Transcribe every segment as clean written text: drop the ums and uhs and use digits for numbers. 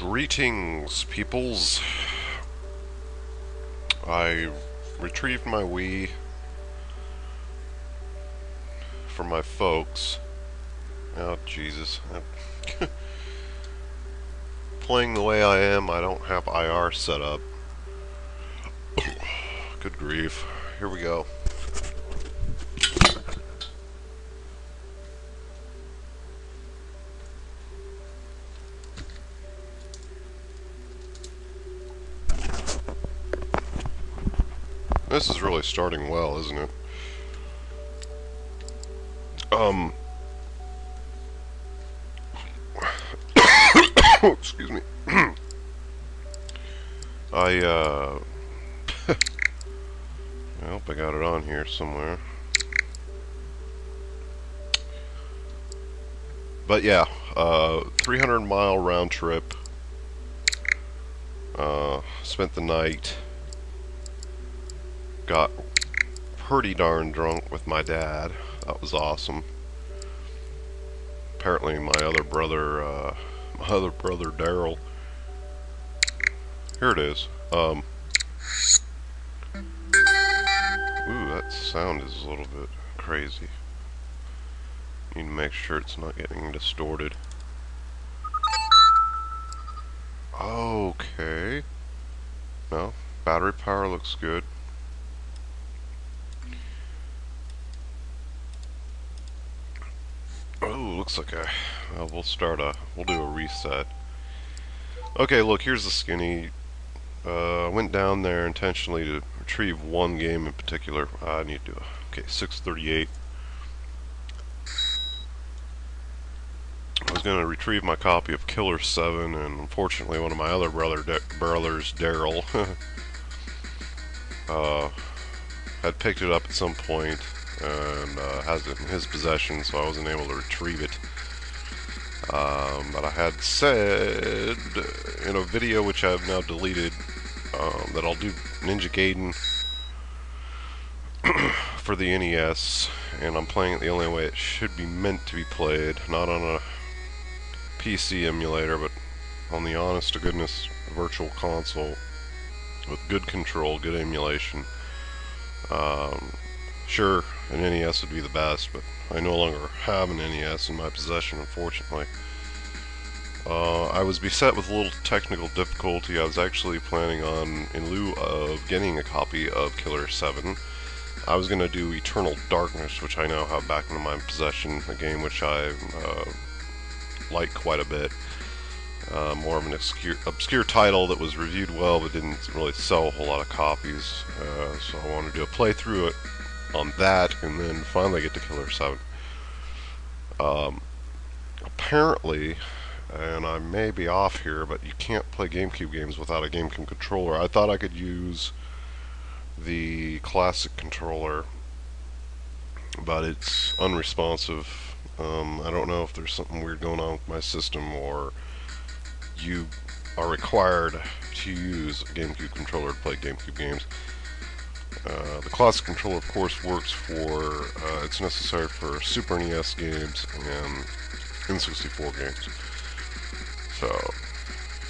Greetings, peoples. I retrieved my Wii from my folks. Oh, Jesus. Playing the way I am, I don't have IR set up. Good grief. Here we go. This is really starting well, isn't it? Excuse me. I hope I got it on here somewhere. But yeah, 300-mile round trip. Spent the night. Got pretty darn drunk with my dad. That was awesome. Apparently my other brother Daryl. Here it is. Ooh, that sound is a little bit crazy. Need to make sure it's not getting distorted. Okay. No, battery power looks good. Oh, looks like we'll do a reset. Okay, look, here's the skinny. I went down there intentionally to retrieve one game in particular. I need to do okay, 638. I was going to retrieve my copy of Killer 7, and unfortunately one of my other brothers, Daryl, had picked it up at some point and has it in his possession, so I wasn't able to retrieve it. But I had said in a video, which I've now deleted, that I'll do Ninja Gaiden for the NES, and I'm playing it the only way it should be meant to be played, not on a PC emulator, but on the honest-to-goodness virtual console with good control, good emulation. Sure, an NES would be the best, but I no longer have an NES in my possession, unfortunately. I was beset with a little technical difficulty. I was actually planning on, in lieu of getting a copy of Killer 7, I was going to do Eternal Darkness, which I now have back in my possession, a game which I like quite a bit. More of an obscure title that was reviewed well but didn't really sell a whole lot of copies, so I wanted to do a playthrough it on that and then finally get to Killer 7. Apparently, and I may be off here, but you can't play GameCube games without a GameCube controller. I thought I could use the classic controller, but it's unresponsive. I don't know if there's something weird going on with my system, or you are required to use a GameCube controller to play GameCube games. The classic controller, of course, works for, it's necessary for Super NES games and N64 games. So,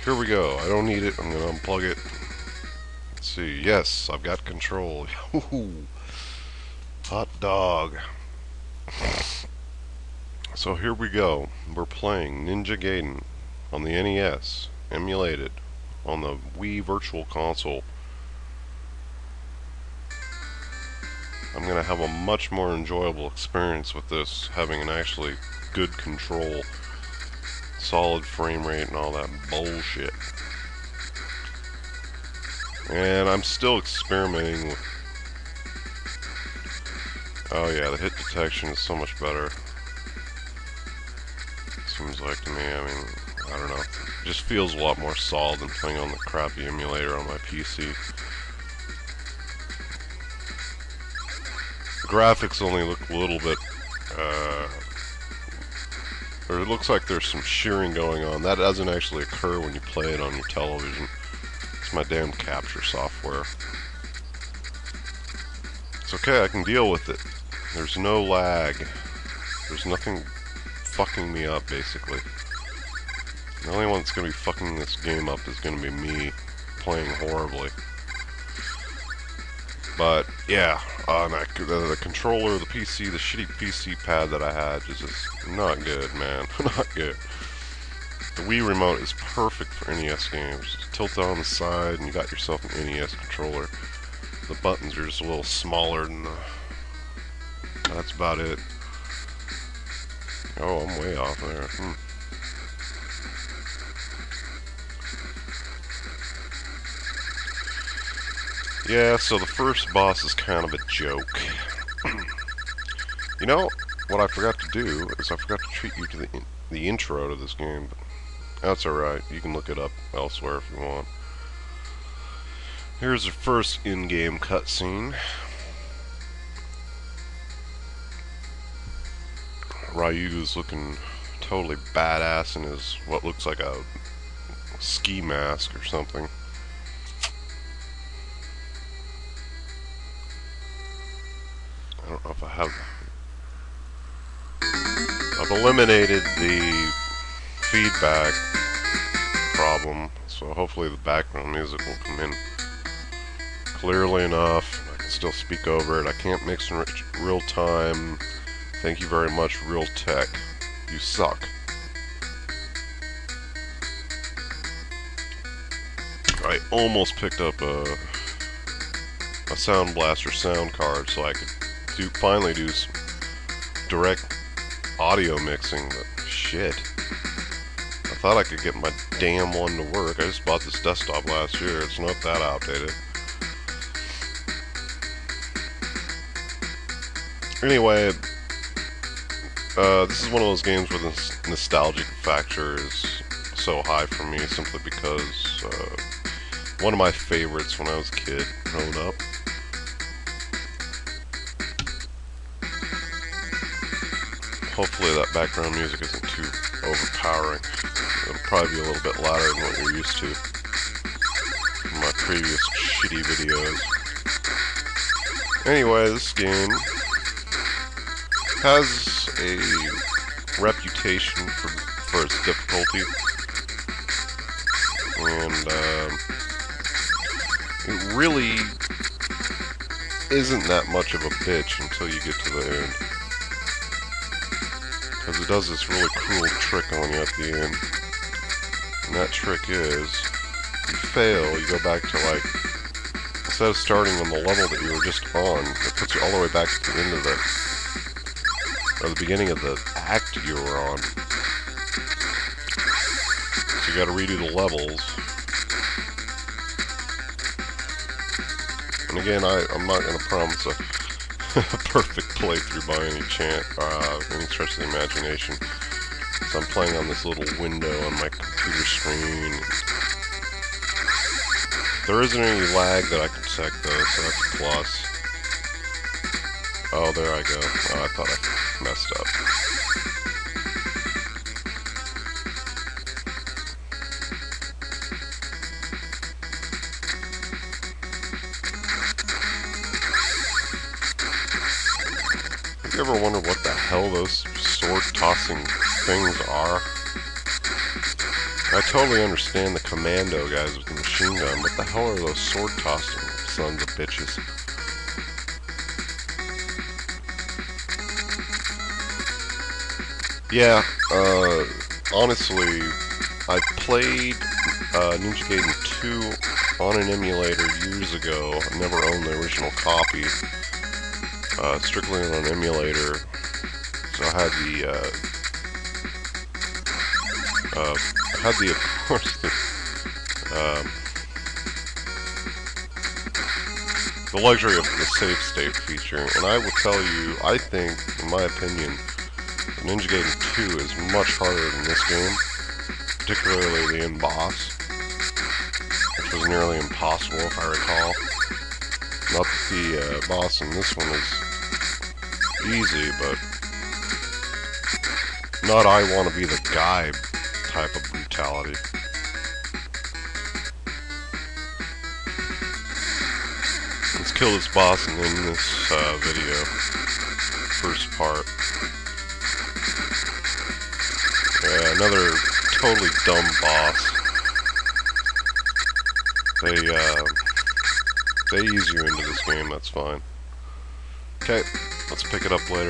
here we go. I don't need it. I'm going to unplug it. Let's see. Yes, I've got control. Hot dog. So here we go. We're playing Ninja Gaiden on the NES, emulated on the Wii Virtual Console. I'm going to have a much more enjoyable experience with this, having an actually good control, solid frame rate, and all that bullshit. And I'm still experimenting with... Oh yeah, the hit detection is so much better. Seems like to me, I mean, I don't know. It just feels a lot more solid than playing on the crappy emulator on my PC. The graphics only look a little bit, or it looks like there's some shearing going on. That doesn't actually occur when you play it on your television. It's my damn capture software. It's okay, I can deal with it. There's no lag. There's nothing fucking me up, basically. The only one that's going to be fucking this game up is going to be me playing horribly. But, yeah, the controller, the PC, the shitty PC pad that I had is just not good, man. Not good. The Wii remote is perfect for NES games. Just tilt it on the side and you got yourself an NES controller. The buttons are just a little smaller than the... That's about it. Oh, I'm way off there. Yeah, so the first boss is kind of a joke. You know, what I forgot to do is I forgot to treat you to the intro to this game, but that's alright. You can look it up elsewhere if you want. Here's the first in-game cutscene. Ryu's looking totally badass in his what looks like a ski mask or something. I don't know if I have... I've eliminated the feedback problem, so hopefully the background music will come in clearly enough. I can still speak over it. I can't mix in real time. Thank you very much, Real Tech. You suck. I almost picked up a Sound Blaster sound card so I could finally do some direct audio mixing, but shit. I thought I could get my damn one to work. I just bought this desktop last year. It's not that outdated. Anyway, this is one of those games where the nostalgic factor is so high for me simply because one of my favorites when I was a kid growing up. Hopefully that background music isn't too overpowering. It'll probably be a little bit louder than what you're used to from my previous shitty videos. Anyway, this game has a reputation for its difficulty, and it really isn't that much of a bitch until you get to the end. Because it does this really cruel trick on you at the end. And that trick is, if you fail, you go back to like, instead of starting on the level that you were just on, it puts you all the way back to the end of or the beginning of the act you were on. So you gotta redo the levels. And again, I'm not gonna promise a perfect playthrough by any stretch of the imagination. So I'm playing on this little window on my computer screen. There isn't any lag that I can check though, so that's a plus. Oh, there I go. Oh, I thought I messed up. Have you ever wondered what the hell those sword-tossing things are? I totally understand the commando guys with the machine gun. What the hell are those sword-tossing sons of bitches? Yeah, honestly, I played Ninja Gaiden 2 on an emulator years ago. I never owned the original copy. Strictly on an emulator. So I had of course, the luxury of the save state feature. And I will tell you, I think, in my opinion, Ninja Gaiden 2 is much harder than this game, particularly the end boss, which was nearly impossible if I recall. Not that the boss in this one is easy, but not I want to be the guy type of brutality. Let's kill this boss and end this video. First part. Yeah, another totally dumb boss. They ease you into this game, that's fine. Okay, let's pick it up later.